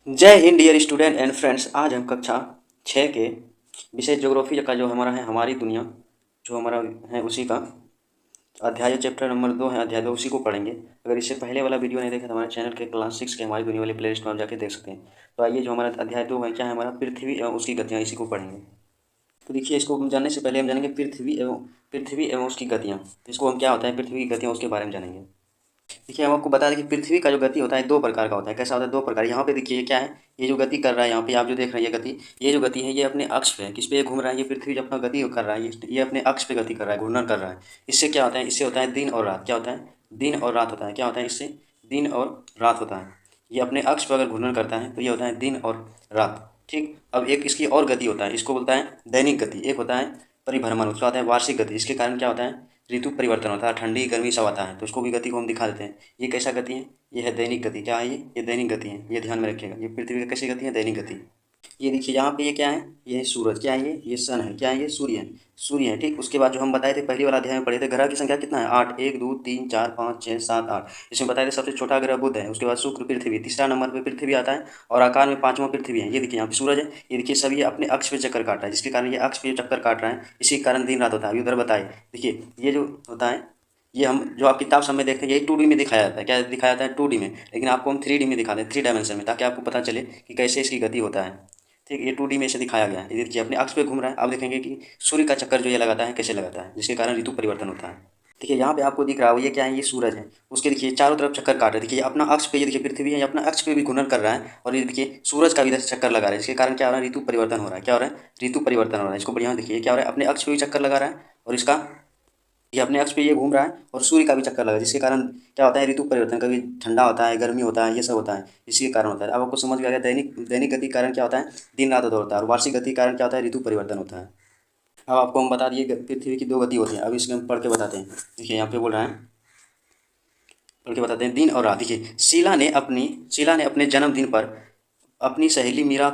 जय Hind dear student and friends. आज हम कक्षा 6 के विषय ज्योग्राफी का जो हमारा है हमारी दुनिया जो हमारा है उसी का अध्याय चैप्टर नंबर 2 है, अध्याय 2 उसी को पढ़ेंगे। अगर इससे पहले वाला वीडियो नहीं देखा तो हमारे चैनल के क्लास 6 के हमारी दुनिया वाले प्ले लिस्ट में आप जाके देख सकते हैं। तो आइए जो हमारा अध्याय 2 है क्या है हमारा पृथ्वी एवं उसकी गतियाँ, इसी को पढ़ेंगे। तो देखिए, इसको जानने से पहले हम जानेंगे पृथ्वी एवं उसकी गतियाँ। तो इसको हम क्या होता है पृथ्वी की गतियाँ उसके बारे में जानेंगे। देखिए, हम आपको बता दें कि पृथ्वी का जो गति होता है 2 प्रकार का होता है। कैसा होता है? 2 प्रकार। यहाँ पे देखिए ये क्या है, ये जो गति कर रहा है यहाँ पे आप जो देख रहे हैं ये गति, ये जो गति है ये अपने अक्ष पे है। किस पे ये घूम रहा है? ये पृथ्वी जो अपना गति कर रहा है ये अपने अक्ष पे गति कर रहा है, घूर्णन कर रहा है। इससे क्या होता है? इससे होता है दिन और रात। क्या होता है? दिन और रात होता है। क्या होता है इससे? दिन और रात होता है। ये अपने अक्ष पर अगर घूर्णन करता है तो ये होता है दिन और रात। ठीक। अब एक इसकी और गति होता है, इसको बोलता है दैनिक गति। एक होता है परिभ्रमण, उसका होता है वार्षिक गति। इसके कारण क्या होता है? ऋतु परिवर्तन होता है, ठंडी गर्मी सब आता है। तो उसको भी गति को हम दिखा देते हैं। ये कैसा गति है? ये है दैनिक गति। क्या है ये दैनिक गति है। ये ध्यान में रखिएगा, ये पृथ्वी की कैसी गति है? दैनिक गति। ये देखिए यहाँ पे ये क्या है? ये है सूरज। क्या है ये सन है। क्या है ये? सूर्य है। सूर्य है। ठीक। उसके बाद जो हम बताए थे पहली वाला अध्याय में पढ़े थे, ग्रह की संख्या कितना है? 8। 1 2 3 4 5 6 7 8। इसमें बताए थे सबसे छोटा ग्रह बुध है, उसके बाद शुक्र, पृथ्वी, तीसरा नंबर पे पृथ्वी आता है और आकार में पांचवा पृथ्वी है। ये देखिए यहाँ पे सूरज है। ये देखिए सभी ये अपने अक्ष पे चक्कर काट रहा है, जिसके कारण ये अक्ष पे चक्कर काट रहा है, इसी के कारण दिन रात होता है। अभी उधर बताए। देखिए ये जो होता है, ये हम जो आप किताब सब में देखते हैं यही 2D में दिखाया जाता है। क्या दिखाया जाता है? 2D में। लेकिन आपको हम 3D में दिखाते हैं, 3 डायमेंशन में, ताकि आपको पता चले कि कैसे इसकी गति होता है। ठीक। ये 2D में इसे दिखाया गया है। ये देखिए अपने अक्ष पे घूम रहा है। आप देखेंगे कि सूर्य का चक्कर जो ये लगाता है कैसे लगाता है, जिसके कारण ऋतु परिवर्तन होता है। देखिए यहाँ पे आपको दिख रहा हो ये क्या है? ये सूरज है। उसके देखिए चारों तरफ चक्कर काट रहे हैं। देखिए अपना अक्ष पे, ये देखिए पृथ्वी है, ये अपना अक्ष पे भी घूर्णन कर रहा है और ये देखिए सूरज का भी इधर से चक्कर लगा रहा है, जिसके कारण क्या हो रहा है? ऋतु परिवर्तन हो रहा है। क्या हो रहा है? ऋतु परिवर्तन हो रहा है। इसको बढ़िया देखिए क्या हो रहा है? अपने अक्ष पे भी चक्कर लगा रहा है और इसका ये अपने अक्ष पे ये घूम रहा है और सूर्य का भी चक्कर लगा, जिसके कारण क्या होता है? ऋतु परिवर्तन। कभी ठंडा होता है, गर्मी होता है, ये सब होता है, इसी के कारण होता है। अब आपको समझ में आ गया दैनिक दैनिक गति के कारण क्या होता है? दिन रात होता है। और वार्षिक गति के कारण क्या होता है? ऋतु परिवर्तन होता है। अब आपको हम बता दिए पृथ्वी की 2 गति होती है। अब इसमें हम पढ़ के बताते हैं। देखिए यहाँ पे बोल रहा है, पढ़ के बताते हैं दिन और रात। देखिए शीला ने अपने जन्मदिन पर अपनी सहेली मीरा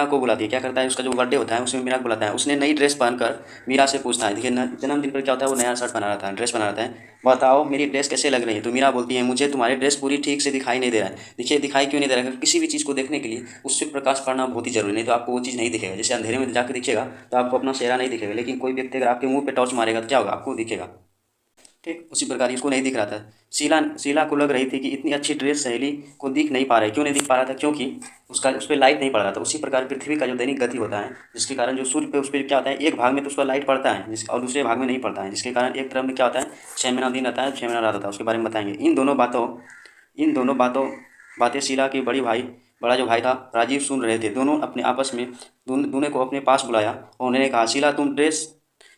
को बुलाती है। क्या करता है? उसका जो बर्थडे होता है उसमें मीरा को बुलाता है। उसने नई ड्रेस पहनकर मीरा से पूछता है। देखिए जन्मदिन पर क्या होता है? वो नया शर्ट बना रहता है, ड्रेस बना रहता है। बताओ मेरी ड्रेस कैसे लग रही है? तो मीरा बोलती है मुझे तुम्हारी ड्रेस पूरी ठीक से दिखाई नहीं दे रहा है। देखिए दिखाई क्यों नहीं दे रहा है? किसी भी चीज़ को देखने के लिए उससे प्रकाश पड़ना बहुत ही जरूरी, नहीं तो आपको वो चीज़ नहीं दिखेगा। जैसे अंधेरे में जाकर दिखेगा तो आपको अपना चेहरा नहीं दिखेगा, लेकिन कोई व्यक्ति अगर आपके मुंह पे टॉर्च मारेगा तो क्या होगा? आपको दिखेगा। ठीक। उसी प्रकार इसको नहीं दिख रहा था। शीला को लग रही थी कि इतनी अच्छी ड्रेस सहेली को दिख नहीं पा रही। क्यों नहीं दिख पा रहा था? क्योंकि उसका उस पर लाइट नहीं पड़ रहा था। उसी प्रकार पृथ्वी का जो दैनिक गति होता है, जिसके कारण जो सूर्य पे उस पर क्या होता है? एक भाग में तो उसका लाइट पड़ता है और दूसरे भाग में नहीं पड़ता है, जिसके कारण एक तरफ में क्या होता है? 6 महीना दिन आता है, 6 महीना रात होता है। उसके बारे में बताएंगे। इन दोनों बातें शीला की बड़ा जो भाई था राजीव सुन रहे थे। दोनों अपने आपस में दोनों को अपने पास बुलाया और उन्होंने कहा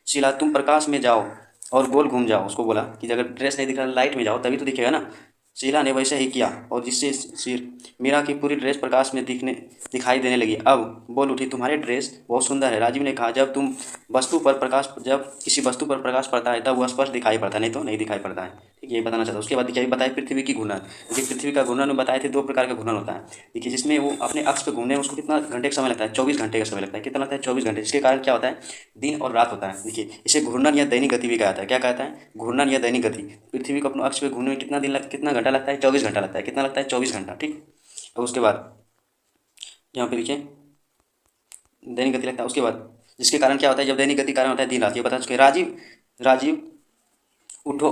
शीला तुम प्रकाश में जाओ और गोल घूम जाओ। उसको बोला कि अगर ड्रेस नहीं दिख रहा लाइट में जाओ तभी तो दिखेगा ना। शीला ने वैसे ही किया और जिससे मीरा की पूरी ड्रेस प्रकाश में दिखाई देने लगी। अब बोल उठी तुम्हारी ड्रेस बहुत सुंदर है। राजीव ने कहा जब किसी वस्तु पर प्रकाश पड़ता है तब वह स्पष्ट दिखाई पड़ता है, नहीं तो नहीं दिखाई पड़ता है। ठीक। ये बताना चाहता हूँ। उसके बाद देखिए बताया पृथ्वी की घूर्णन। देखिए पृथ्वी का घूर्णन में बताए थे 2 प्रकार का घूर्णन होता है। देखिए जिसमें वो अपने अक्ष पे घूमने में उसको कितना घंटे का समय लगता है? 24 घंटे का समय लगता है। कितना लगता है? 24 घंटे। इसके कारण क्या होता है? दिन और रात होता है। देखिए इसे घूर्णन या दैनिक गति भी कहा जाता है। क्या कहता है? घूर्णन या दैनिक गति। पृथ्वी को अपने अक्ष पे घूमने में कितना घंटा लगता है? 24 घंटा लगता है। कितना लगता है? 24 घंटा। ठीक। और उसके बाद यहाँ पे देखिए दैनिक गति लगता है। उसके बाद जिसके कारण क्या होता है? जब दैनिक गति कारण होता है दिन रात, ये बता चुके हैं। राजीव उठो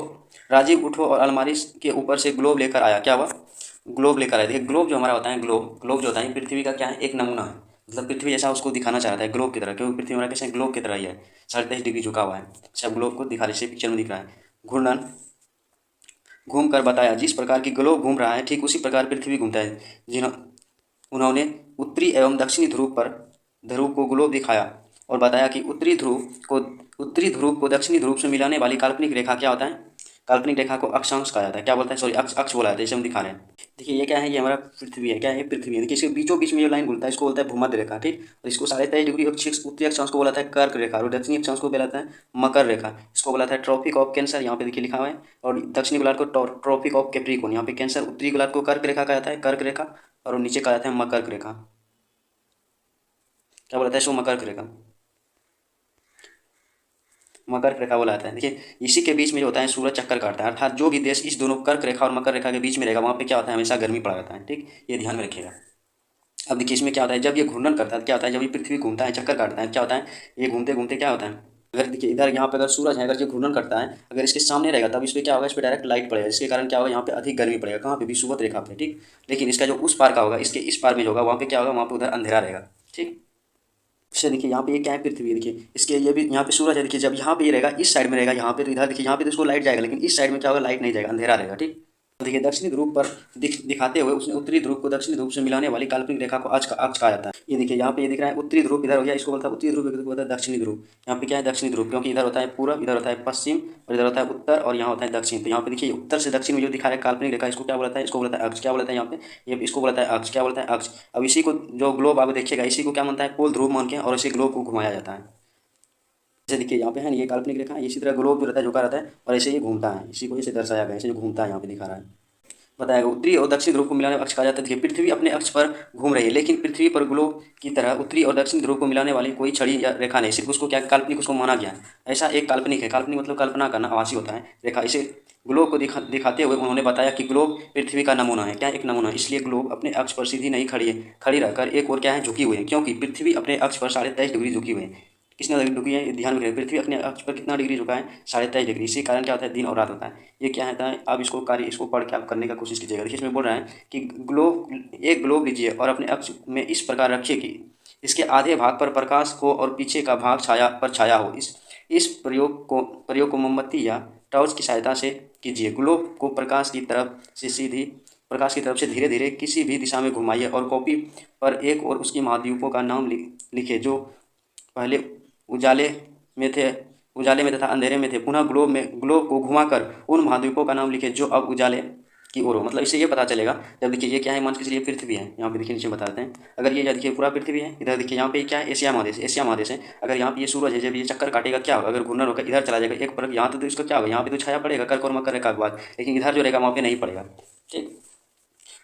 राजीव उठो और अलमारी के ऊपर से ग्लोब लेकर आया। क्या हुआ? ग्लोब लेकर आया। देखिए ग्लोब जो हमारा होता है, ग्लोब जो होता है पृथ्वी का क्या है? एक नमूना है। मतलब पृथ्वी जैसा उसको दिखाना चाह रहा है ग्लोब की तरह, क्योंकि पृथ्वी हमारा कैसे ग्लोब की तरह ही है, 23.5 डिग्री झुका हुआ है। सब ग्लोब को दिखा रहे, इसे पिक्चर में दिख रहा है। घूर्णन घूम कर बताया जिस प्रकार की ग्लोब घूम रहा है ठीक उसी प्रकार पृथ्वी घूमता है। जिन्हों उन्होंने उत्तरी एवं दक्षिणी ध्रुव को ग्लोब दिखाया और बताया कि उत्तरी ध्रुव को दक्षिणी ध्रुव से मिलाने वाली काल्पनिक रेखा क्या होता है? काल्पनिक रेखा को अक्षांश कहा जाता है। क्या बोलता है? सॉरी, अक्ष बोला जाता है। जैसे हम दिखा रहे हैं। देखिए ये क्या है? ये हमारा पृथ्वी है। क्या है? पृथ्वी है। देखिए इसके बीचों बीच में जो लाइन बोलता है इसको बोलता है भूमध्य रेखा। ठीक। और इसको 23.5 डिग्री उत्तरी अक्षांश को बोला था कर्क रेखा और दक्षिणी अक्षांश को बोला था मकर रेखा। इसको बोला था ट्रॉपिक ऑफ कैंसर, यहाँ पे देखिए लिखा हुआ है। और दक्षिणी गोलार्ध को ट्रॉपिक ऑफ कैप्रिकॉर्न, यहाँ पे कैंसर, उत्तरी गोलार्ध को कर्क रेखा कहा जाता है, कर्क रेखा। और नीचे कहा जाता है मकर रेखा। क्या बोला था? इसको मकर रेखा। मकर रेखा बोला जाता है। देखिए इसी के बीच में जो होता है सूरज चक्कर काटता है, अर्थात जो भी देश इस दोनों कर्क रेखा और मकर रेखा के बीच में रहेगा वहाँ पे क्या होता है, हमेशा गर्मी पड़ा रहता है। ठीक, ये ध्यान में रखिएगा। अब देखिए इसमें क्या होता है, जब ये घूर्णन करता है क्या होता है, जब ये पृथ्वी घूमता है चक्कर काटता है क्या होता है, ये घूमते घूमते क्या होता है, अगर देखिए इधर यहाँ पे अगर सूरज है, अगर ये घूर्णन करता है, अगर इसके सामने रहेगा तब इस पर क्या होगा, इस पर डायरेक्ट लाइट पड़ेगा, जिसके कारण क्या होगा, यहाँ पे अधिक गर्मी पड़ेगा, कहाँ पे, विषुवत रेखा पे। ठीक, लेकिन इसका जो उस पार का होगा, इसके इस पार में जो होगा वहाँ पे क्या होगा, वहाँ पे उधर अंधेरा रहेगा। ठीक, इससे देखिए यहाँ पे ये क्या है, पृथ्वी। देखिए इसके ये भी यहाँ पे सूरज है, देखिए जब यहाँ पे ये रहेगा, इस साइड में रहेगा, यहाँ पे तो इधर देखिए यहाँ पे तो इसको लाइट जाएगा, लेकिन इस साइड में क्या होगा, लाइट नहीं जाएगा, अंधेरा रहेगा। ठीक, तो देखिए दक्षिणी ध्रुव पर दिखाते हुए उसने उत्तरी ध्रुव को दक्षिणी ध्रुव से मिलाने वाली काल्पनिक रेखा को अक्ष कहा जाता है। ये देखिए यहाँ पे ये दिख रहा है उत्तरी ध्रुव इधर हो गया, इसको बोलता है उत्तरी ध्रुव, इधर बोलता है दक्षिणी ध्रुव। यहाँ पे क्या है, दक्षिणी ध्रुव, क्योंकि इधर होता है पूरब, इधर होता है पश्चिम, और इधर होता है उत्तर, और यहाँ होता है दक्षिण। तो यहाँ पे देखिए उत्तर से दक्षिण में जो दिखा रहा है काल्पनिक रेखा, इसको क्या बोलता है, इसको बोलता है अक्ष। क्या बोलता है यहाँ पे, ये इसको बोलता है अक्ष। क्या बोलता है, अक्ष। अब इसी को जो ग्लोब आप देखिएगा, इसी को क्या मानता है, पोल ध्रुव मान के, और इसी ग्लोब को घुमाया जाता है। जैसे देखिए यहाँ पे है, ये काल्पनिक रेखा है, इसी तरह ग्लोब जो रहता है झुका रहता है, और ऐसे ये घूमता है, इसी को ऐसे दर्शाया गया है, ऐसे जो घूमता है यहाँ पे दिखा रहा है, बताएगा। उत्तरी और दक्षिण ध्रुव को मिलाने वाला अक्ष कहा जाता है। देखिए पृथ्वी अपने अक्ष पर घूम रही है, लेकिन पृथ्वी पर ग्लोब की तरह उत्तरी और दक्षिण ध्रुव को मिलाने वाली कोई छड़ी या रेखा नहीं, सिर्फ उसको क्या काल्पनिक उसको माना गया है। ऐसा एक काल्पनिक है, काल्पनिक मतलब कल्पना करना, आभासी होता है रेखा। इसे ग्लोब को दिखाते हुए उन्होंने बताया कि ग्लोब पृथ्वी का नमूना है। क्या, एक नमूना, इसलिए ग्लोब अपने अक्ष पर सीधी नहीं खड़ी है, खड़ी रहकर एक और क्या है, झुकी हुई है, क्योंकि पृथ्वी अपने अक्ष पर 23.5 डिग्री झुकी हुई है। किसने झुकी है, ध्यान में रखिए, पृथ्वी अपने अक्ष पर कितना डिग्री झुका है, 23.5 डिग्री। इसी कारण क्या होता है, दिन और रात होता है। ये क्या होता है, आप इसको इसको पढ़ के आप करने का कोशिश कीजिएगा। देखिए इसमें बोल रहा है कि एक ग्लोब लीजिए और अपने अक्ष में इस प्रकार रखिए कि इसके आधे भाग पर प्रकाश हो और पीछे का भाग छाया हो। इस प्रयोग को मोमबत्ती या टॉर्च की सहायता से कीजिए। ग्लोब को प्रकाश की तरफ से धीरे धीरे किसी भी दिशा में घुमाइए और कॉपी पर एक और उसकी महाद्वीपों का नाम लिखे जो पहले उजाले में तथा अंधेरे में थे। पुनः ग्लोब को घुमाकर उन महाद्वीपों का नाम लिखे जो अब उजाले की ओर हो। मतलब इससे ये पता चलेगा, जब देखिए ये क्या है, मान के चलिए पृथ्वी है, यहाँ पे देखिए नीचे बताते हैं, अगर ये देखिए पूरा पृथ्वी है, इधर देखिए यहाँ पे क्या है, एशिया महादेश है। अगर यहाँ पे ये सूरज है, जब ये चक्कर काटेगा क्या होगा, अगर घूर्णन होकर इधर चला जाएगा एक पर, यहाँ तो इसका क्या होगा, यहाँ पे तो छाया पड़ेगा कर्क और मकर रेखा के बाद, लेकिन इधर जो रहेगा वहाँ पे नहीं पड़ेगा। ठीक,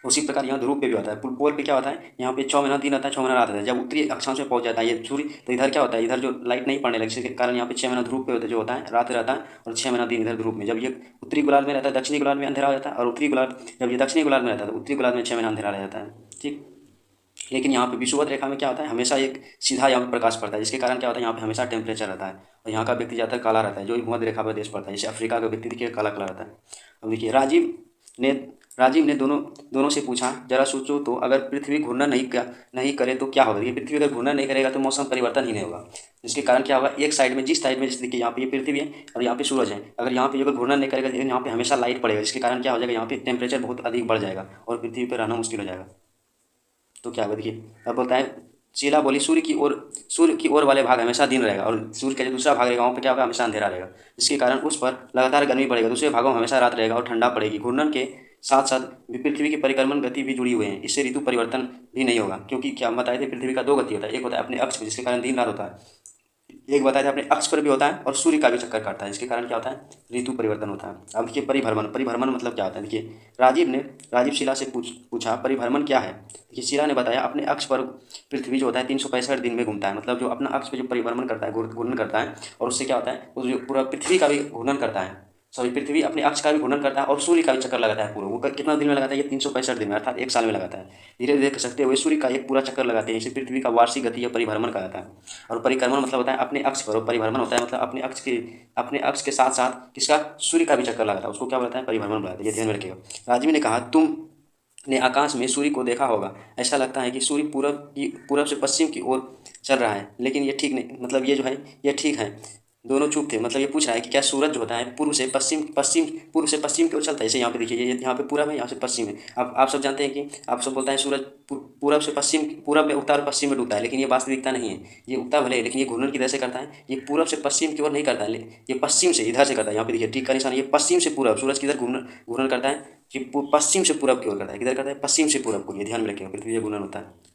उसी प्रकार यहाँ ध्रुव पे भी होता है। पोल पे क्या होता है, यहाँ पे 6 महीना दिन आता है, 6 महीना रात आता है। जब उत्तरी अक्षांश में पहुँच जाता है ये सूर्य, तो इधर क्या होता है, इधर जो लाइट नहीं पड़ने लगती, इसके कारण यहाँ पे 6 महीना ध्रुव पे होता है, जो होता है रात रहता है, और 6 महीना दिन इधर ध्रुव में। जब ये उत्तरी गोलार्ध में रहता है, दक्षिणी गोलार्ध में अंधेरा हो जाता है, और उत्तरी गोलार्ध जब ये दक्षिणी गोलार्ध में रहता है तो उत्तरी गोलार्ध में 6 महीना अंधेरा रह जाता है। ठीक, लेकिन यहाँ पे विषुवत रेखा में क्या होता है, हमेशा एक सीधा यहाँ पे प्रकाश पड़ता है, जिसके कारण क्या होता है, यहाँ पे हमेशा टेम्परेचर रहता है, और यहाँ का व्यक्ति ज़्यादातर काला रहता है, जो भूमध्य रेखा पर देश पड़ता है। जैसे अफ्रीका का व्यक्ति देखिए काला काला रहता है। अब देखिए राजीव ने दोनों से पूछा, जरा सोचो तो, अगर पृथ्वी घूर्णन नहीं करे तो क्या होगा। ये पृथ्वी अगर घूर्णन नहीं करेगा तो मौसम परिवर्तन ही नहीं होगा, जिसके कारण क्या होगा, एक साइड में जिस साइड में, जैसे देखिए यहाँ पे ये पृथ्वी है और यहाँ पे सूरज है, अगर यहाँ पे अगर घूर्णन नहीं करेगा, लेकिन यहाँ पे हमेशा लाइट पड़ेगा, जिसके कारण क्या हो जाएगा, यहाँ पे टेम्परेचर बहुत अधिक बढ़ जाएगा और पृथ्वी पर रहना मुश्किल हो जाएगा। तो क्या होगा, देखिए अब बोलता है, शीला बोली, सूर्य की ओर वाले भाग हमेशा दिन रहेगा, और सूर्य का जो दूसरा भाग रहेगा वहाँ पे क्या होगा, हमेशा अंधेरा रहेगा, जिसके कारण उस पर लगातार गर्मी पड़ेगा। दूसरे भागों में हमेशा रात रहेगा और ठंडा पड़ेगी। घूर्णन के साथ साथ पृथ्वी की परिक्रमण गति भी जुड़ी हुई है, इससे ऋतु परिवर्तन भी नहीं होगा, क्योंकि क्या बताए थे, पृथ्वी का 2 गति होता है, एक होता है अपने अक्ष पर, जिसके कारण दिन रात होता है, एक बताया था अपने अक्ष पर भी होता है, और सूर्य का भी चक्कर काटता है, जिसके कारण क्या होता है, ऋतु परिवर्तन होता है। अब देखिए परिभ्रमण मतलब क्या होता है। देखिए राजीव शीला से पूछा परिभ्रमण क्या है। देखिए शीला ने बताया, अपने अक्ष पर पृथ्वी जो होता है 365 दिन में घूमता है, मतलब जो अपना अक्ष पर जो परिभ्रमण करता है, घूर्णन करता है, और उससे क्या होता है, वो जो पूरा पृथ्वी का भी घूर्णन करता है, सॉरी पृथ्वी अपने अक्ष का भी घूर्णन करता है और सूर्य का भी चक्कर लगाता है पूरा। वो कितना दिन में लगाता है, ये 365 दिन में, अर्थात 1 साल में लगाता है। धीरे धीरे कर सकते हुए सूर्य का एक पूरा चक्कर लगाते हैं, इसे पृथ्वी का वार्षिक गति या परिभ्रमण कहा जाता है। और परिक्रमण मतलब होता है अपने अक्ष पर, और परिभ्रमण होता है मतलब अपने अक्ष के साथ साथ किसका, सूर्य का भी चक्कर लगाता है, उसको क्या बोलता है, परिभ्रमण बोलता है। ये ध्यान में रखिएगा। राजीव ने कहा, तुम ने आकाश में सूर्य को देखा होगा, ऐसा लगता है कि सूर्य पूरब से पश्चिम की ओर चल रहा है, लेकिन ये ठीक नहीं, मतलब ये जो है ये ठीक है। दोनों चुप थे, मतलब ये पूछ रहा है कि क्या सूरज जो होता है पूर्व से पश्चिम की ओर चलता है। जैसे यहाँ पे देखिए, ये यहाँ पे पूरब है, यहाँ से पश्चिम है। अब आप सब जानते हैं कि आप सब बोलते हैं सूरज पूरब से पश्चिम, पूरब में उगता और पश्चिम में डूबता है, लेकिन ये वास्तविकता नहीं है। ये उगता भले, लेकिन ये घूर्णन किधर से करता है, ये पूरब से पश्चिम की ओर नहीं करता है, ये पश्चिम से इधर से करता है। यहाँ पे देखिए टीक का निशान, ये पश्चिम से पूरब, सूरज किधर घूर्णन करता है, ये पश्चिम से पूरब की ओर करता है। किधर करता है, पश्चिम से पूरब को। ये ध्यान में रखिएगा, पृथ्वी घूर्णन होता है।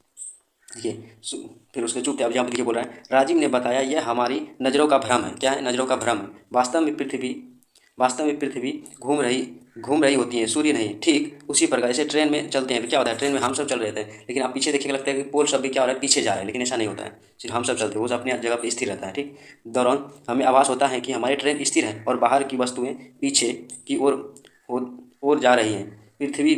देखिए फिर उसके चुप थे। अब यहाँ पर देखिए बोल रहा है, राजीव ने बताया, यह हमारी नज़रों का भ्रम है। क्या है, नज़रों का भ्रम है। वास्तव में पृथ्वी घूम रही होती हैं, सूर्य नहीं। ठीक उसी प्रकार से ट्रेन में चलते हैं तो क्या होता है, ट्रेन में हम सब चल रहे थे लेकिन आप पीछे देखिएगा लगता है कि पोल सब भी क्या हो रहा है, पीछे जा रहा है, लेकिन ऐसा नहीं होता है। सिर्फ हम सब चलते हैं, वो सब अपनी जगह पर स्थिर रहता है। ठीक दौरान हमें आभास होता है कि हमारी ट्रेन स्थिर है और बाहर की वस्तुएं पीछे की ओर जा रही हैं। पृथ्वी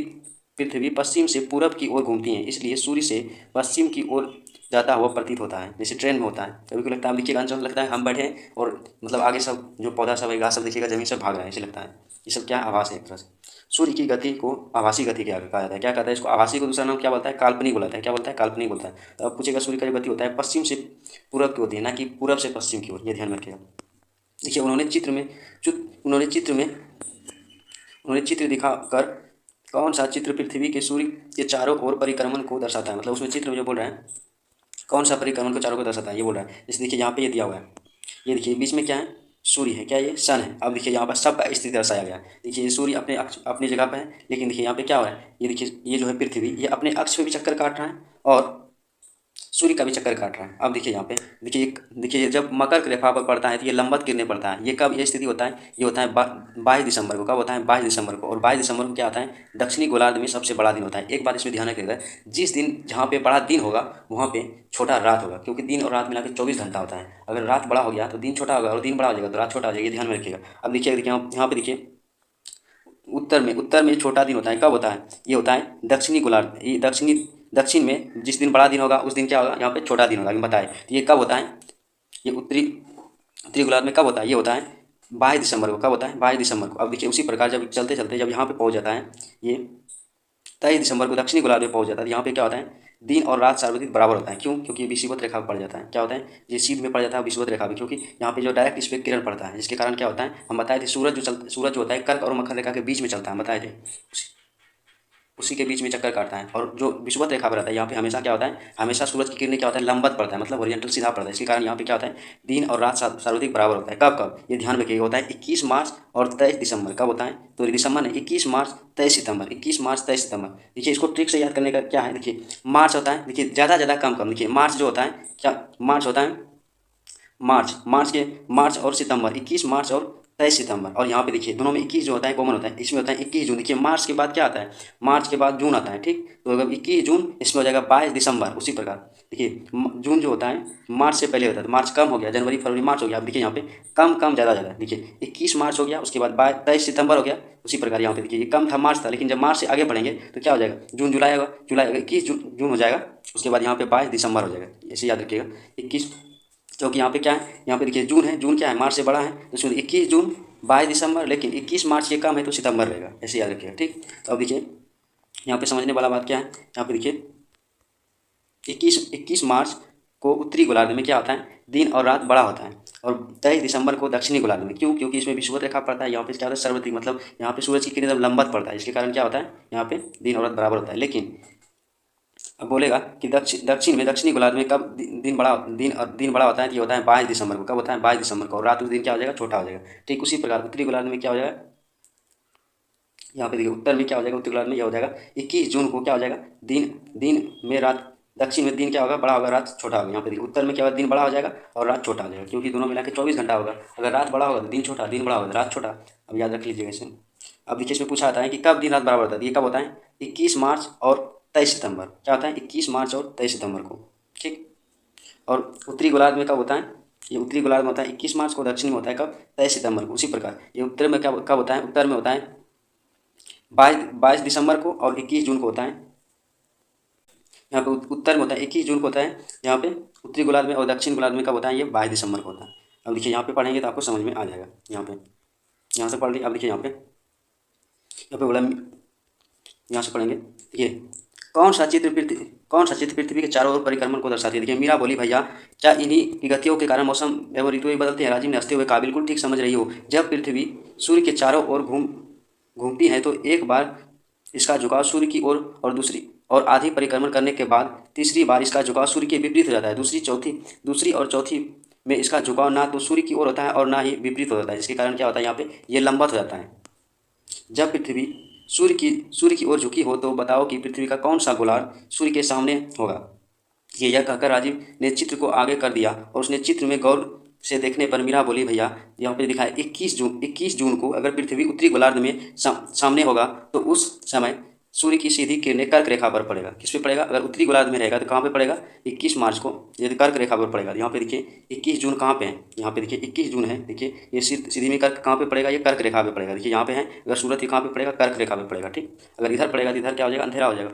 पृथ्वी पश्चिम से पूरब की ओर घूमती है, इसलिए सूर्य से पश्चिम की ओर जाता हुआ प्रतीत होता है, जैसे ट्रेन में होता है। कभी कभी लगता है, देखिएगा अंचल लगता है हम बैठे हैं और मतलब आगे सब जो पौधा सब है, घास सब देखिएगा जमीन सब भाग रहा है, ऐसे लगता है। ये सब क्या आभास है एक तरह से। सूर्य की गति को आभासी गति क्या कहा जाता है, क्या कहता है इसको, आभासी को दूसरा नाम क्या बोलता है, काल्पनिक बोलता है। क्या बोलता है, काल्पनिक बोलता है। तो अब पूछेगा सूर्य का जो गति होता है पश्चिम से पूरब की होती है, ना कि पूरब से पश्चिम की ओर, ये ध्यान में रखिएगा। देखिए उन्होंने चित्र दिखाकर कौन सा चित्र पृथ्वी के सूर्य के चारों ओर परिक्रमण को दर्शाता है, मतलब उसमें चित्र में जो बोल रहा है कौन सा परिक्रमण को चारों को दर्शाता है, ये बोल रहा है। जैसे देखिए यहाँ पे ये दिया हुआ है, ये देखिए बीच में क्या है, सूर्य है, क्या ये सन है। अब देखिए यहाँ पर सब का स्थिति दर्शाया गया है। देखिए ये सूर्य अपनी जगह पर है, लेकिन देखिए यहाँ पे क्या हो रहा है, ये देखिए ये जो है पृथ्वी, ये अपने अक्ष पे भी चक्कर काट रहा है और सूर्य का भी चक्कर काट रहा है। अब देखिए यहाँ पे देखिए जब मकर रेखा पर पड़ता है तो ये लंबवत किरणें पड़ता है। ये कब ये स्थिति होता है, ये होता है 22 दिसंबर को। कब होता है, 22 दिसंबर को। और 22 दिसंबर को क्या होता है, दक्षिणी गोलार्ध में सबसे बड़ा दिन होता है। एक बात इसमें ध्यान रखिएगा, जिस दिन जहाँ पे बड़ा दिन होगा वहाँ पे छोटा रात होगा, क्योंकि दिन और रात मिला के 24 घंटा होता है। अगर रात बड़ा हो गया तो दिन छोटा होगा और दिन बड़ा हो जाएगा तो रात छोटा हो जाएगा, ये ध्यान में रखिएगा। अब देखिए यहाँ पे देखिए उत्तर में छोटा दिन होता है। कब होता है, ये होता है दक्षिणी गोलार्ध, ये दक्षिण में जिस दिन बड़ा दिन होगा उस दिन क्या होगा, यहाँ पे छोटा दिन होगा, अभी बताए। तो ये कब होता है, ये उत्तरी उत्तरी गोलार्ध में कब होता है, ये होता है 22 दिसंबर को। कब होता है, 22 दिसंबर को। अब देखिए उसी प्रकार जब चलते चलते जब यहाँ पे पहुँच जाता है, ये 23 दिसंबर को दक्षिणी गोलार्ध में पहुँच जाता है, तो यहाँ पे क्या होता है, दिन और रात सार्वत्रिक बराबर होता है। क्यों, क्योंकि ये विषुवत रेखा पर पड़ जाता है। क्या होता है, ये सीध में पड़ जाता है विषुवत रेखा में, क्योंकि यहाँ पे जो डायरेक्ट इस पर किरण पड़ता है, जिसके कारण क्या होता है, हम बताए थे सूरज जो होता है कर्क और मकर रेखा के बीच में चलता है, बताए थे उसी के बीच में चक्कर काटता है। और जो विषुवत रेखा पर रहता है यहाँ पे हमेशा क्या होता है, हमेशा सूरज की किरणें क्या होता है, लंबवत पड़ता है, मतलब ओरिएंटल सीधा पड़ता है। इसके कारण यहाँ पे क्या होता है, दिन और रात सार्वत्रिक बराबर होता है। कब कब, ये ध्यान रखिएगा, होता है 21 मार्च और 23 दिसंबर। कब होता है, तो दिसंबर नहीं, 21 मार्च 23 सितंबर, 21 मार्च 23 सितंबर। देखिए इसको ट्रिक से याद करने का क्या है, देखिए मार्च होता है, देखिए ज़्यादा कम कम, देखिए मार्च जो होता है, क्या मार्च होता है, मार्च और सितंबर, 21 मार्च और 23 सितंबर। और यहाँ पे देखिए दोनों में 21 जो होता है कॉमन होता है, इसमें होता है 21 जून। देखिए मार्च के बाद क्या आता है, मार्च के बाद जून आता है। ठीक, तो अगर 21 जून इसमें हो जाएगा 22 दिसंबर। उसी प्रकार देखिए जून जो होता है मार्च से पहले होता है, तो मार्च कम हो गया, जनवरी फरवरी मार्च हो गया। अब देखिए यहाँ पे कम ज़्यादा देखिए 21 मार्च हो गया, उसके बाद 23 सितंबर हो गया। उसी प्रकार यहाँ पे देखिए ये कम था मार्च था, लेकिन जब मार्च से आगे बढ़ेंगे तो क्या हो जाएगा, जून जुलाई होगा, जुलाई 21 जून हो जाएगा, उसके बाद यहाँ पे 22 दिसंबर हो जाएगा। ऐसे याद रखिएगा 21, क्योंकि यहाँ पे क्या है, यहाँ पे देखिए जून है, जून क्या है, मार्च से बड़ा है, तो इसमें 21 जून 22 दिसंबर, लेकिन 21 मार्च के कम है तो सितंबर रहेगा, ऐसे याद रखिएगा। ठीक, तो अब देखिए यहाँ पे समझने वाला बात क्या है, यहाँ पे देखिए 21 मार्च को उत्तरी गोलार्ध में क्या होता है, दिन और रात बड़ा होता है, और 23 दिसंबर को दक्षिणी गोलार्ध में। क्यों, क्योंकि इसमें विषुवत रेखा पड़ता है। यहाँ पे क्या होता है, सर्वत्रिक, मतलब यहाँ पे सूरज की किरण जब लंबवत पड़ता है, इसके कारण क्या होता है, यहाँ पे दिन और रात बराबर होता है। लेकिन अब बोलेगा कि दक्षिणी गोलार्ध में कब दिन बड़ा होता है, तो ये होता है 22 दिसंबर को। कब होता है, 22 दिसंबर को। और रात उस दिन क्या हो जाएगा, छोटा हो जाएगा। ठीक उसी प्रकार उत्तरी गोलार्ध में क्या हो जाएगा, यहाँ पे देखिए उत्तर में क्या हो जाएगा, उत्तरी गोलार्ध में यह हो जाएगा 21 जून को क्या हो जाएगा, दिन में रात, दक्षिण में दिन क्या होगा, बड़ा होगा, रात छोटा होगा। यहाँ पे देखिए उत्तर में क्या होगा, दिन बड़ा हो जाएगा और रात छोटा हो जाएगा, क्योंकि दोनों मिला के 24 घंटा होगा। अगर रात बड़ा होगा तो दिन छोटा, दिन बड़ा होगा तो रात छोटा। अब याद रख लीजिएगा इसे। अब देखिए इसमें पूछा जाता है कि कब दिन रात बराबर होता है, ये कब होता है, 21 मार्च और 23 सितंबर। क्या होता है, 21 मार्च और 23 सितंबर को। ठीक, और उत्तरी गोलार्ध में कब होता है, ये उत्तरी गोलार्ध में होता है 21 मार्च को, दक्षिण में होता है कब, 23 सितंबर को। उसी प्रकार ये उत्तर में कब होता है, उत्तर में होता है 22 दिसंबर को और 21 जून को होता है। यहाँ पे उत्तर में होता है 21 जून को होता है यहाँ पे उत्तरी गोलार्ध में, और दक्षिण गोलार्ध में कब होता है, ये 22 दिसंबर को होता है। अब देखिए यहाँ पे पढ़ेंगे तो आपको समझ में आ जाएगा। यहाँ से पढ़ लीजिए। अब देखिए यहाँ पे बोला, यहाँ से पढ़ेंगे, ये कौन सा चित्र पृथ्वी के चारों ओर परिक्रमण को दर्शाती है। देखिए मीरा बोली, भैया क्या इन्हीं की गतियों के कारण मौसम एवं ऋतुएं बदलते हैं। राजीव ने हंसते हुए कहा, बिल्कुल ठीक समझ रही हो। जब पृथ्वी सूर्य के चारों ओर घूमती है तो एक बार इसका झुकाव सूर्य की ओर और आधी परिक्रमण करने के बाद तीसरी बार इसका झुकाव सूर्य के विपरीत हो जाता है। दूसरी और चौथी में इसका झुकाव ना तो सूर्य की ओर होता है और ना ही विपरीत हो जाता है, जिसके कारण क्या होता है, यहाँ पे ये लंबवत हो जाता है। जब पृथ्वी सूर्य की ओर झुकी हो तो बताओ कि पृथ्वी का कौन सा गोलार्ध सूर्य के सामने होगा। यह कहकर राजीव ने चित्र को आगे कर दिया और उसने चित्र में गौर से देखने पर मीरा बोली, भैया यहाँ पे दिखा है 21 जून को अगर पृथ्वी उत्तरी गोलार्ध में सामने होगा तो उस समय सूर्य की सीधी किरणें कर्क रेखा पर पड़ेगा। किस पे पड़ेगा? अगर उत्तरी गोलार्ध में रहेगा तो कहाँ पे पड़ेगा? 21 मार्च को यदि कर्क रेखा पर पड़ेगा। यहाँ पे देखिए 21 जून कहाँ पे है? यहाँ पे देखिए 21 जून है। देखिए ये सीधी में कर्क कहाँ पे पड़ेगा? ये कर्क रेखा पे पड़ेगा। देखिए यहाँ पे है, अगर सूरज कहाँ पे पड़ेगा? कर्क रेखा पे पड़ेगा। ठीक, अगर इधर पड़ेगा तो इधर क्या हो जाएगा? अंधेरा हो जाएगा,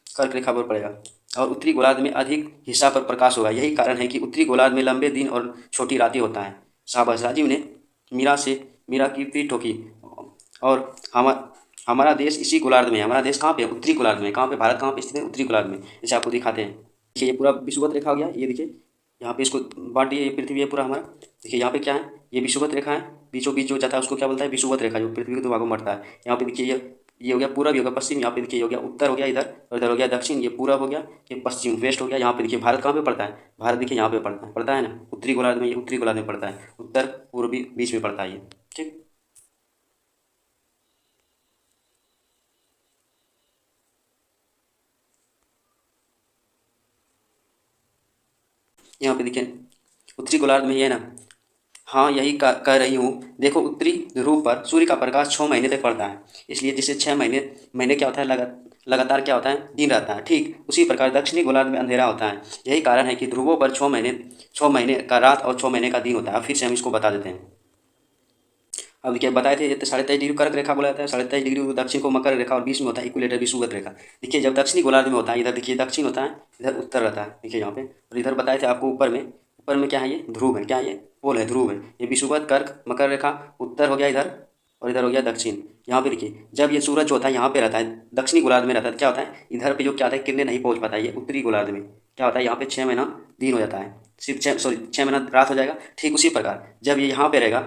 कर्क रेखा पर पड़ेगा। और उत्तरी गोलार्ध में अधिक हिस्सा पर प्रकाश होगा। यही कारण है कि उत्तरी गोलार्ध में लंबे दिन और छोटी रातें होता है। शाबाश, राजीव ने मीरा की पीठ ठोकी। और हमारा देश इसी गोलार्ध में है। हमारा देश कहाँ पे है? उत्तरी गोलार्ध में। कहाँ पे? भारत कहाँ पे स्थित है? उत्तरी गोलार्ध में। जैसे आपको दिखाते हैं, देखिए ये पूरा विषुवत रेखा हो गया। ये देखिए यहाँ पे इसको बांट दिए, ये पृथ्वी है पूरा हमारा। देखिए यहाँ पे क्या है? ये विषुवत रेखा है। बीचों बीच जो जाता है उसको क्या बोलता है? विषुवत रेखा, जो पृथ्वी के दो भागों में बढ़ता है। यहाँ पे देखिए ये हो गया पूरब, ये हो गया पश्चिम। यहाँ पे देखिए ये हो गया उत्तर हो गया इधर, और इधर हो गया दक्षिण। ये पूरब हो गया, ये पश्चिम वेस्ट हो गया। यहाँ पे देखिए भारत कहाँ पे पड़ता है? भारत देखिए यहाँ पे पड़ता है ना, उत्तरी गोलार्ध में। ये उत्तरी गोलार्ध में पड़ता है, उत्तर पूर्वी बीच में पड़ता है ये। ठीक, यहाँ पे देखिए उत्तरी गोलार्ध में ये है ना। हाँ, यही कह रही हूँ। देखो उत्तरी ध्रुव पर सूर्य का प्रकाश 6 महीने तक पड़ता है, इसलिए जिससे 6 महीने महीने क्या होता है? लगातार क्या होता है? दिन रहता है। ठीक उसी प्रकार दक्षिणी गोलार्ध में अंधेरा होता है। यही कारण है कि ध्रुवों पर 6 महीने का रात और 6 महीने का दिन होता है। अब फिर से हम इसको बता देते हैं। अब देखिए बताए थे, ये 23.5 डिग्री कर्क रेखा बोला जाता है, 23.5 डिग्री दक्षिण को मकर रेखा, और बीच में होता है इक्विलेटर विषुवत रेखा। देखिए जब दक्षिणी गोलार्ध में होता है, इधर देखिए दक्षिण होता है, इधर उत्तर रहता है। देखिए यहाँ पे, और इधर बताए थे आपको ऊपर में क्या है? ये ध्रुव है। क्या है ये? पोल है, ध्रुव है। ये विषुवत, कर्क, मकर रेखा, उत्तर हो गया इधर, और इधर हो गया दक्षिण। यहाँ पे देखिए जब ये सूरज जो होता है यहाँ पे रहता है, दक्षिणी गोलार्ध में रहता है, तो क्या होता है? इधर पे जो क्या होता है? किरणें नहीं पहुँच पाता है। ये उत्तरी गोलार्ध में क्या होता है? यहाँ पे 6 महीना दिन हो जाता है, सिर्फ 6 महीना रात हो जाएगा। ठीक उसी प्रकार जब ये यहाँ पे रहेगा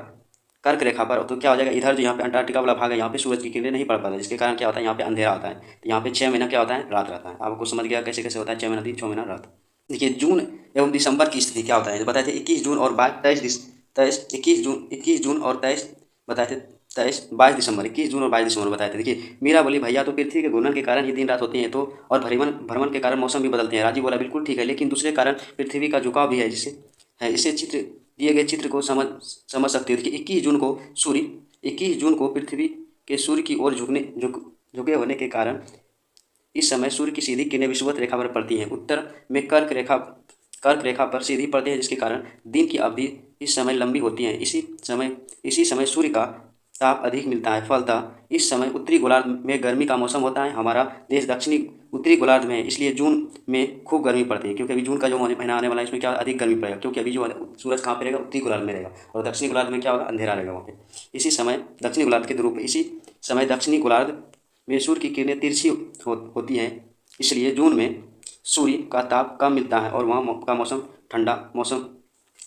कर्क रेखा पर, तो क्या हो जाएगा? इधर जो यहाँ पे अंटार्कटिका वाला भाग है, यहाँ पे सूरज की किरणें नहीं पड़ पाता, जिसके कारण क्या होता है? यहाँ पे अंधेरा होता है। तो यहाँ पे 6 महीना क्या होता है? रात रहता है। आपको समझ गया कैसे कैसे होता है? 6 महीना दिन, 6 महीना रात। देखिए जून एवं दिसंबर की स्थिति क्या होता है? बताए थे 21 जून और 21 जून और 23 बताए थे, 22 दिसंबर, 21 जून और 22 दिसंबर बताए थे। देखिए मीरा बोली, भैया तो पृथ्वी के घूर्णन के कारण ये दिन रात होते हैं, तो और भ्रमण के कारण मौसम भी बदलते हैं। राजीव बोला, बिल्कुल ठीक है, लेकिन दूसरे कारण पृथ्वी का झुकाव भी है, जिससे है इसे दिए गए चित्र को समझ सकते हो। देखिए 21 जून को पृथ्वी के सूर्य की ओर झुके होने के कारण इस समय सूर्य की सीधी किरणें विषुवत रेखा पर पड़ती हैं। उत्तर में कर्क रेखा पर सीधी पड़ती है, जिसके कारण दिन की अवधि इस समय लंबी होती है। इसी समय सूर्य का ताप अधिक मिलता है। फलतः इस समय उत्तरी गोलार्ध में गर्मी का मौसम होता है। हमारा देश दक्षिणी उत्तरी गोलार्ध में है, इसलिए जून में खूब गर्मी पड़ती है। क्योंकि अभी जून का जो महीना आने वाला है, इसमें क्या अधिक गर्मी पड़ेगा, क्योंकि अभी जो सूरज कहाँ पे रहेगा? उत्तरी गोलार्ध में रहेगा, और दक्षिणी गोलार्ध में क्या होगा? अंधेरा रहेगा वहाँ पे। इसी समय दक्षिणी गोलार्ध के ध्रुव पे इसी समय दक्षिणी गोलार्ध में सूर्य की किरणें तिरछी होती हैं, इसलिए जून में सूर्य का ताप कम मिलता है और वहाँ का मौसम ठंडा मौसम,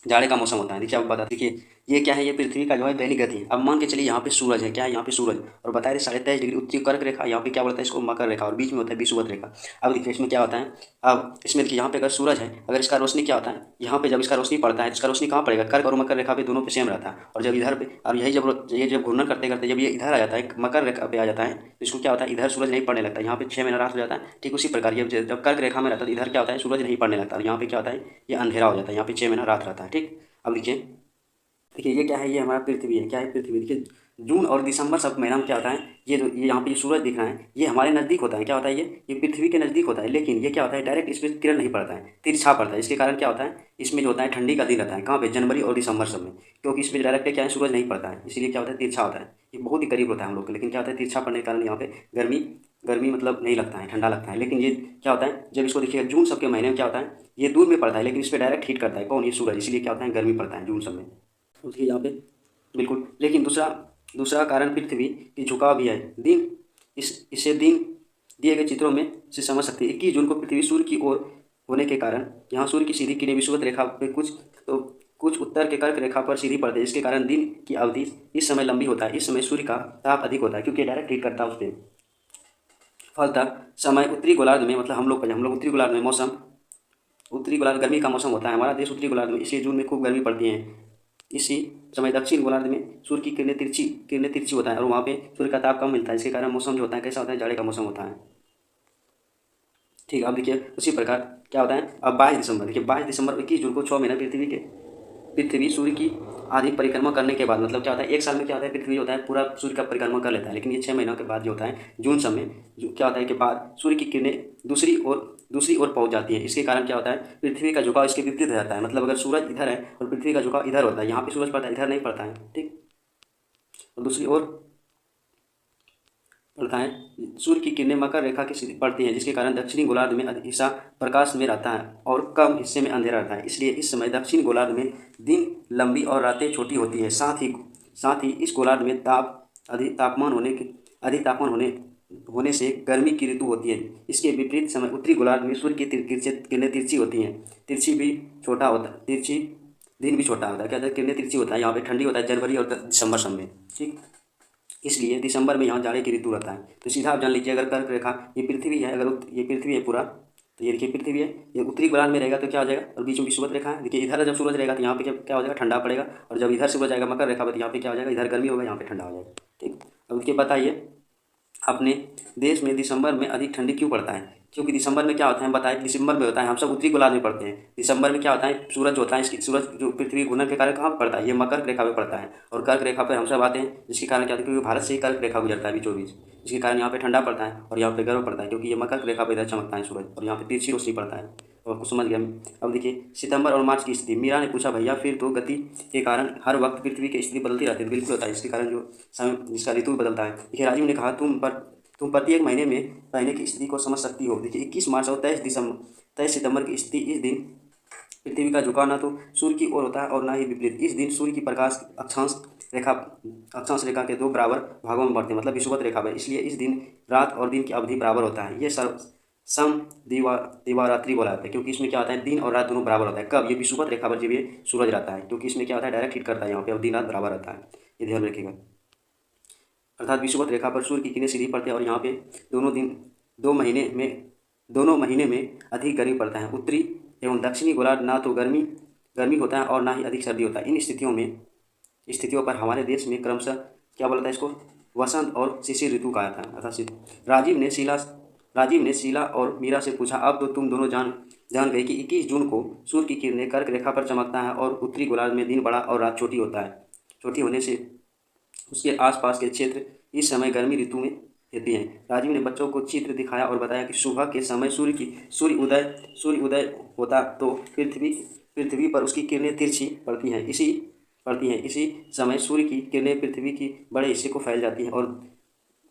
जाड़े का मौसम होता है। देखिए आप बता, देखिए ये क्या है? ये पृथ्वी का जो है दैनिक गति है। अब मान के चलिए यहाँ पे सूरज है। क्या है? यहाँ पे सूरज, और बताए थे 23.5 डिग्री उत्तरी कर्क रेखा, यहाँ पे क्या बोलता है? इसको मकर रेखा, और बीच में होता है विषुवत रेखा। अब देखिए इसमें क्या होता है? अब इसमें देखिए यहाँ पे अगर सूरज है, अगर इसका रोशनी क्या होता है? यहाँ पे जब इसका रोशनी पड़ता है तो इसका रोशनी कहाँ पड़ेगा? कर्क और मकर रेखा पे, दोनों पे सेम रहता है। और जब इधर पे, अब यही जब घूर्णन करते करते जब ये इधर आ जाता है, मकर रेखा पे आ जाता है, तो इसको क्या होता है? इधर सूरज नहीं पड़ने लगता, यहाँ पे 6 महीना रात हो जाता है। ठीक उसी प्रकार ये जब कर्क रेखा में रहता है, तो इधर क्या होता है? सूरज नहीं पड़ने लगता, और यहाँ पे क्या होता है? ये अंधेरा हो जाता है, यहाँ पे 6 महीना रात रहता है। ठीक, अब देखिए ये क्या है? ये हमारा पृथ्वी है। क्या है? पृथ्वी। देखिए जून और दिसंबर सब महीना में क्या होता है? ये यहाँ पे जो सूरज दिख रहा है, ये हमारे नज़दीक होता है। क्या होता है? ये पृथ्वी के नज़दीक होता है, लेकिन ये क्या होता है? डायरेक्ट इसमें किरण नहीं पड़ता है, तिरछा पड़ता है। इसके कारण क्या होता है? इसमें जो होता है ठंडी का दिन रहता है। कहाँ पे? जनवरी और दिसंबर सब में, क्योंकि इसमें डायरेक्ट क्या है? सूरज नहीं पड़ता है, इसीलिए क्या होता है? तिरछा होता है। ये बहुत ही करीब होता है हम लोग के, लेकिन क्या होता है? तिरछा पड़ने के कारण यहाँ पे गर्मी गर्मी मतलब नहीं लगता है, ठंडा लगता है। लेकिन ये क्या होता है? जब इसको देखिएगा जून सब के महीने में क्या होता है? ये दूर में पड़ता है, लेकिन इस पर डायरेक्ट हीट करता है। कौन? ये सूरज। इसलिए क्या होता है? गर्मी पड़ता है जून सब में। उसके यहाँ पे बिल्कुल, लेकिन दूसरा दूसरा कारण पृथ्वी की झुकाव भी है। दिन इसे दिन दिए गए चित्रों में से समझ सकते हैं। 21 जून को पृथ्वी सूर्य की ओर होने के कारण यहाँ सूर्य की सीधी किरणें विषुवत रेखा पे कुछ उत्तर के कर्क रेखा पर सीधी पड़ते हैं, इसके कारण दिन की अवधि इस समय लंबी होता है। इस समय सूर्य का ताप अधिक होता है, क्योंकि डायरेक्ट हीट करता है उस पर। फलतः समय उत्तरी गोलार्ध में, मतलब हम लोग उत्तरी गोलार्ध में उत्तरी गोलार्ध गर्मी का मौसम होता है। हमारा देश उत्तरी गोलार्ध में, इसलिए जून में खूब गर्मी पड़ती है। इसी समय दक्षिण गोलार्ध में सूर्य की किरणें तिरछी होता है, और वहाँ पे सूर्य का ताप कम मिलता है। इसके कारण मौसम जो होता है कैसा होता है? जाड़े का मौसम होता है। ठीक है, अब देखिए उसी प्रकार क्या होता है, अब 22 दिसंबर, देखिए 22 दिसंबर 21 जून को 6 महीना पृथ्वी सूर्य की आधी परिक्रमा करने के बाद, मतलब क्या होता है, एक साल में क्या होता है, पृथ्वी होता है पूरा सूर्य का परिक्रमा कर लेता है, लेकिन ये 6 महीनों के बाद जो होता है जून समय जो क्या होता है कि बाद सूर्य की किरणें दूसरी ओर पहुंच जाती है। इसके कारण क्या होता है, पृथ्वी का झुकाव इसके विपरीत हो जाता है, मतलब अगर सूरज इधर है और पृथ्वी का झुकाव इधर होता है, यहाँ पे सूरज पड़ता है, इधर नहीं पड़ता है, ठीक। और दूसरी ओर पड़ता है, सूर्य की किरणें मकर रेखा की सीधी पड़ती हैं, जिसके कारण दक्षिणी गोलार्ध में अधिक हिस्सा प्रकाश में रहता है और कम हिस्से में अंधेरा रहता है। इसलिए इस समय दक्षिण गोलार्ध में दिन लंबी और रातें छोटी होती है। साथ ही इस गोलार्ध में अधिक तापमान होने से गर्मी की ऋतु होती है। इसके विपरीत समय उत्तरी गोलार्ध में सूर्य की किरणें तिरछी होती हैं। तिरछी दिन भी छोटा होता है, क्या होता है, किरणें तिरछी होता है, यहाँ पे ठंडी होता है जनवरी और दिसंबर समय, ठीक। इसलिए दिसंबर में यहाँ जाड़े की ऋतु रहता है। तो सीधा आप जान लीजिए, अगर कर्क रेखा ये पृथ्वी है, अगर ये पृथ्वी है पूरा, तो ये देखिए पृथ्वी है, ये उत्तरी गोलार्ध में रहेगा तो क्या हो जाएगा, और बीच में विषुवत रेखा है, देखिए इधर जब सूरज रहेगा तो यहाँ पे क्या हो जाएगा, ठंडा पड़ेगा, और जब इधर सूरज आएगा मकर रेखा पर, तो यहाँ पे क्या हो जाएगा, इधर गर्मी होगा, यहाँ पे ठंडा हो जाएगा, ठीक। अब देखिए बताइए, अपने देश में दिसंबर में अधिक ठंडी क्यों पड़ता है, क्योंकि दिसंबर में क्या होता है, बताए दिसंबर में होता है, हम सब उत्तरी गोलार्ध में पड़ते हैं। दिसंबर में क्या होता है, सूरज होता है, इसकी सूरज जो पृथ्वी घूर्णन के कारण कहाँ पर पड़ता है, ये मकर रेखा पे पड़ता है, और कर्क रेखा पर हम सब आते हैं, जिसके कारण क्या होता है, क्योंकि भारत से ही कर्क रेखा गुजरता है बीचों बीच, जिसके कारण यहाँ पे ठंडा पड़ता है और यहाँ पे गर्म पड़ता है, क्योंकि ये मकर रेखा पर इधर चमकता है सूरज, और यहाँ पे तिरछी रोशनी पड़ता है। और कुछ समझ गया। अब देखिए सितंबर और मार्च की स्थिति, मीरा ने पूछा भैया फिर तो गति के कारण हर वक्त पृथ्वी की स्थिति बदलती रहती है, बिल्कुल होता है, इसके कारण जो समय जिसका ऋतु बदलता है। देखिए राजीव ने कहा तुम प्रत्येक महीने की स्थिति को समझ सकती हो। देखिए 21 मार्च और 23 सितंबर की स्थिति, इस दिन पृथ्वी का झुकाव ना तो सूर्य की ओर होता है और ना ही विपरीत। इस दिन सूर्य की प्रकाश अक्षांश रेखा के दो बराबर भागों में बढ़ते हैं, मतलब विषुवत रेखा में, इसलिए इस दिन रात और दिन की अवधि बराबर होता है। ये सम दिवारात्रि बोला जाता है, क्योंकि इसमें क्या होता है, दिन और रात दोनों बराबर होता है। कब, ये विषुवत रेखा पर जब ये सूरज रहता है, क्योंकि इसमें क्या होता है, डायरेक्ट हिट करता है यहाँ पे, अब दिन रात बराबर रहता है, ये ध्यान रखिएगा। अर्थात विषुवत रेखा पर सूर्य की किरणें सीधी पड़ते हैं और यहाँ पे दोनों दिन दोनों महीने में अधिक गर्मी पड़ता है। उत्तरी एवं दक्षिणी गोलार्ध ना तो गर्मी होता है और ना ही अधिक सर्दी होता है। इन स्थितियों पर हमारे देश में क्रमशः क्या बोलता है इसको, वसंत और शिशिर ऋतु कहा था, अर्थात राजीव ने शीला और मीरा से पूछा, अब तो तुम दोनों जान गए कि 21 जून को सूर्य की किरणें कर्क रेखा पर चमकता है और उत्तरी गोलार्ध में दिन बड़ा और रात छोटी होने से उसके आसपास के क्षेत्र इस समय गर्मी ऋतु में रहती हैं। राजीव ने बच्चों को चित्र दिखाया और बताया कि सुबह के समय सूर्य उदय होता तो पृथ्वी पर उसकी किरणें तिरछी पड़ती हैं। इसी समय सूर्य की किरणें पृथ्वी की बड़े हिस्से को फैल जाती हैं और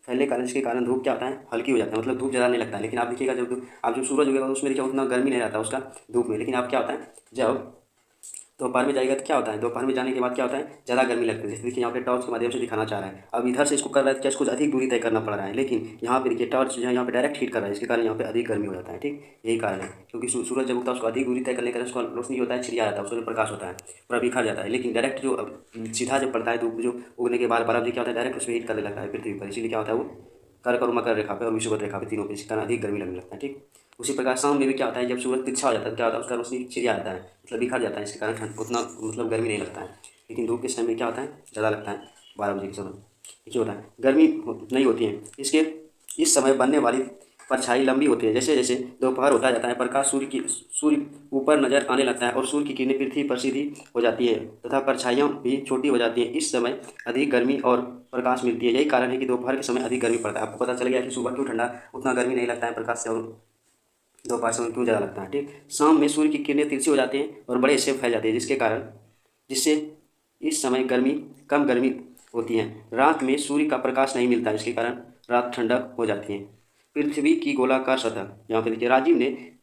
फैलने कारण इसके कारण धूप क्या होता है, हल्की हो जाता है, मतलब धूप ज़्यादा नहीं लगता है। लेकिन आप देखिएगा जब सूरज उगेगा उसमें देखिए उतना गर्मी नहीं रहता उसका धूप में, लेकिन आप क्या होता है, जब दोपहर में जाएगा तो क्या होता है, दोपहर में जाने के बाद क्या होता है, ज़्यादा गर्मी लगती है। जैसे देखिए यहाँ पे टॉर्च के माध्यम से दिखाना चाह रहा है, अब इधर से इसको कर रहा है तो क्या इसको अधिक दूरी तय करना पड़ रहा है, लेकिन यहाँ पे देखिए टॉर्च जो है यहाँ पे डायरेक्ट हिट कर रहा है, इसके कारण यहाँ पे अधिक गर्मी हो जाता है, ठीक। यही कारण है, क्योंकि सूरज जब उगता है उसको अधिक दूरी तय करने के कारण उसका रोशनी होता है छिड़िया जाता है, उसमें प्रकाश होता है, पूरा बिखर जाता है। लेकिन डायरेक्ट जो सीधा जब पड़ता है धूप जो उगने के बाद बर्फ क्या होता है, डायरेक्ट उसमें हिट करने लगता है पृथ्वी पर, इसीलिए क्या होता है वो कर्क और मकर रेखा पे और विषुवत रेखा पे तीनों पे, इस कारण अधिक गर्मी लगने लगता है, ठीक। उसी प्रकार शाम में भी क्या होता है, जब सूरज तिरछा हो जाता है क्या होता है, उसका रोशनी छिड़ जाता है, मतलब बिखर जाता है, इसके कारण ठंड उतना मतलब गर्मी नहीं लगता है। लेकिन धूप के समय में क्या होता है, ज़्यादा लगता है 12 बजे के समय, देखिए होता है गर्मी नहीं होती है। इस समय बनने वाली परछाई लंबी होती है। जैसे जैसे दोपहर होता जाता है प्रकाश सूर्य ऊपर नजर आने लगता है और सूर्य की किरणें पृथ्वी पर सीधी हो जाती है तथा परछाइयाँ भी छोटी हो जाती हैं। इस समय अधिक गर्मी और प्रकाश मिलती है। यही कारण है कि दोपहर के समय अधिक गर्मी पड़ता है। आपको पता चल गया कि सुबह क्यों ठंडा उतना गर्मी नहीं लगता है प्रकाश से, और दोपहर समय क्यों ज़्यादा लगता है, ठीक। शाम में सूर्य की किरणें तिरछी हो जाती हैं और बड़े हिस्से में फैल जाती है, जिससे इस समय कम गर्मी होती है। रात में सूर्य का प्रकाश नहीं मिलता, इसके कारण रात ठंडक हो जाती है। पृथ्वी की गोलाकार सतह, यहाँ पे देखिए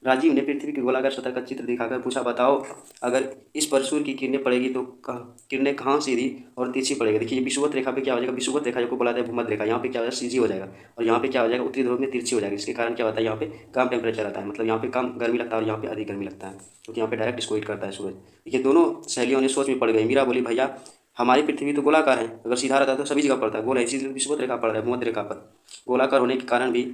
राजीव ने पृथ्वी की गोलाकार सतह का चित्र दिखाकर पूछा, बताओ अगर इस पर सूर्य की किरणें पड़ेगी तो किरणें कहाँ सीधी और तिरछी पड़ेगी। देखिए विषुवत रेखा पे क्या हो जाएगा, विषुवत रेखा को बोला जाता है भूमध्य रेखा, यहाँ पे क्या हो जाएगा, सीधी हो जाएगा, और यहाँ पे क्या हो जाएगा, उत्तरी ध्रुव में तिरछी हो जाएगी। इसके कारण क्या होता है, यहाँ पे कम टेम्परेचर आता है, मतलब यहाँ पे कम गर्मी लगता है और यहाँ पे अधिक गर्मी लगता है, क्योंकि यहाँ पे डायरेक्ट इसको हिट करता है सूरज। देखिए दोनों सहेलियों ने सोच में पड़ गई। मीरा बोली, भैया हमारी पृथ्वी तो गोलाकार है, अगर सीधा रहता तो सभी जगह पड़ता है, गोल है, इसीलिए विषुवत रेखा पड़ रहा है भूमध्य रेखा पर। गोलाकार होने के कारण भी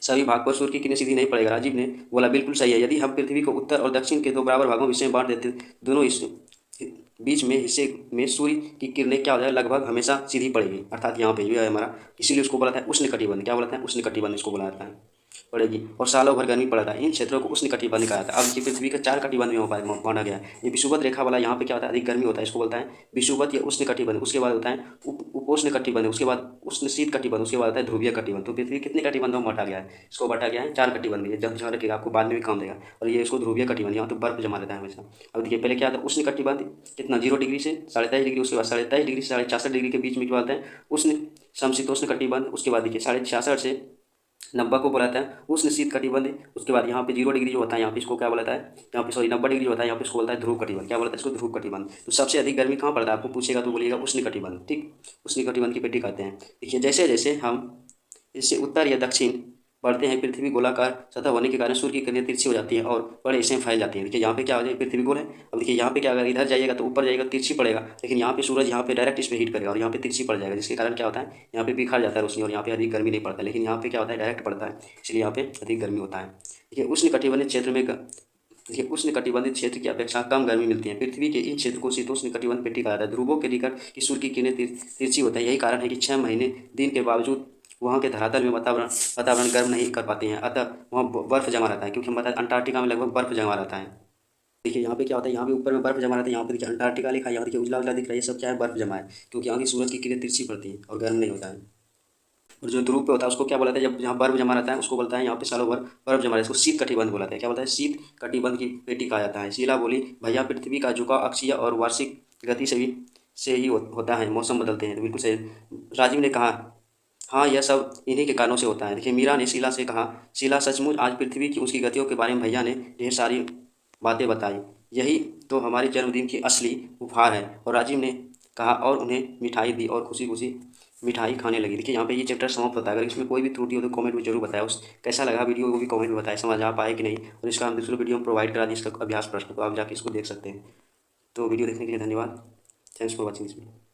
सभी भाग पर सूर्य की किरणें सीधी नहीं पड़ेगा। राजीव ने बोला, बिल्कुल सही है, यदि हम पृथ्वी को उत्तर और दक्षिण के दो बराबर भागों में बांट देते, दोनों बीच में हिस्से में सूर्य की किरणें क्या हो जाए, लगभग हमेशा सीधी पड़ेगी। अर्थात यहाँ पे जो है हमारा, इसीलिए उसको बोला था उष्ण कटिबंध, क्या बोला था, उष्ण कटिबंध इसको बोला जाता है। पड़ेगी और सालों भर गर्मी पड़ता है। इन क्षेत्रों को उष्णकटिबंध कहा जाता है। अब ये पृथ्वी के 4 कटिबंध में बांटा गया है। ये विषुवत रेखा वाला यहाँ पे क्या होता है, अधिक गर्मी होता है, इसको बोलता है विषुवत या उष्णकटिबंध। उसके बाद होता है उपोष्ण कटिबंध, उसके बाद उष्ण शीत कटिबंध, उसके बाद होता है ध्रुवीय कटिबंध। तो पृथ्वी कितने कटिबंधों में बांटा गया है, इसको बांटा गया है 4 कटिबंध में। जब ध्यान रखिएगा, आपको बाद में भी काम देगा। और ये इसको ध्रुवीय कटिबंध, यहाँ तो बर्फ जमा रहता है हमेशा। अब देखिए पहले क्या था, उष्ण कटिबंध कितना 0 डिग्री से 23.5 डिग्री, उसके बाद 23.5 डिग्री से 66.5 डिग्री के बीच में क्या होता है उष्ण समशीतोष्ण कटिबंध। उसके बाद देखिए 66.5 से 90 को बोला जाता है उष्ण शीत कटिबंध। उसके बाद यहाँ पे 0 डिग्री जो होता है, यहाँ पे इसको क्या बोला जाता है, यहाँ पे सॉरी 90 डिग्री जो होता है, यहाँ पे इसको बोलता है ध्रुव कटिबंध। क्या बोलता है इसको, ध्रुव कटिबंध। तो सबसे अधिक गर्मी कहाँ पड़ता है, आपको पूछेगा तो बोलिएगा उष्ण कटिबंध। ठीक, उष्ण कटिबंध की पेटी कहते हैं। देखिए जैसे जैसे हम इससे उत्तर या दक्षिण बढ़ते हैं, पृथ्वी गोलाकार सतह होने के कारण सूर्य की किरणें तिरछी हो जाती है और बड़े हिस्से में फैल जाती है। देखिए यहाँ पे क्या हो जाए, पृथ्वी गोल है। अब देखिए यहाँ पे क्या, अगर इधर जाइएगा तो ऊपर जाएगा तिरछी पड़ेगा, लेकिन यहाँ पे सूरज यहाँ पे डायरेक्ट इस पे हीट करेगा और यहाँ पे तिरछी पड़ जाएगा, जिसके कारण क्या होता है यहाँ पे बिखर जाता है रोशनी और यहाँ पे अधिक गर्मी नहीं पड़ता। लेकिन यहाँ पे क्या होता है, डायरेक्ट पड़ता है, इसलिए यहाँ पे अधिक गर्मी होता है। देखिए उष्ण कटिबंधीय क्षेत्र में देखिए उष्ण कटिबंधित क्षेत्र की अपेक्षा कम गर्मी मिलती है। पृथ्वी के इन क्षेत्र को शीतोष्ण कटिबंध पेटी कहा जाता है। ध्रुवों के निकट की सूर्य की किरणें तिरछी होता है। यही कारण है कि 6 महीने दिन के बावजूद वहाँ के धरातल में वातावरण गर्म नहीं कर पाते हैं, अतः वहाँ बर्फ जमा रहता है। क्योंकि हम बताए अंटार्कटिका में लगभग बर्फ जमा रहता है। देखिए यहाँ पे क्या होता है, यहाँ पे ऊपर में बर्फ जमा रहता है, यहाँ पे देखिए अंटार्कटिका लिखा है, यहाँ देखिए उजला उजला दिख रहा है, ये सब क्या है, बर्फ जमा है। क्योंकि यहाँ की सूरज की किरणें तिरछी पड़ती है और गर्म नहीं होता है। और जो ध्रुव पे होता है उसको क्या बोला था, जब यहाँ बर्फ जमा रहता है उसको बोलता है यहाँ पे सालों भर बर्फ जमा रहता है, इसको शीत कटिबंध बोला था। क्या बोलता है, शीत कटिबंध की पेटी कहा जाता है। शीला बोली, भैया पृथ्वी का झुकाव अक्षीय और वार्षिक गति से ही होता है, मौसम बदलते हैं। तो बिल्कुल सही। राजीव ने कहा, हाँ यह सब इन्हीं के कारणों से होता है। देखिए मीरा ने शीला से कहा, शीला सचमुच आज पृथ्वी की उसकी गतियों के बारे में भैया ने ढेर सारी बातें बताई, यही तो हमारे जन्मदिन की असली उपहार है। और राजीव ने कहा और उन्हें मिठाई दी और खुशी खुशी मिठाई खाने लगी। देखिए यहाँ पे ये चैप्टर समाप्त होता है। अगर इसमें कोई भी त्रुटि हो तो कमेंट में जरूर बताएं। उस कैसा लगा वीडियो वो भी कमेंट में बताएं, समझ आ पाए कि नहीं। और इसका हम दूसरे वीडियो में प्रोवाइड करा दी इसका अभ्यास प्रश्न, तो आप जाके इसको देख सकते हैं। तो वीडियो देखने के लिए धन्यवाद। Thanks for watching this video.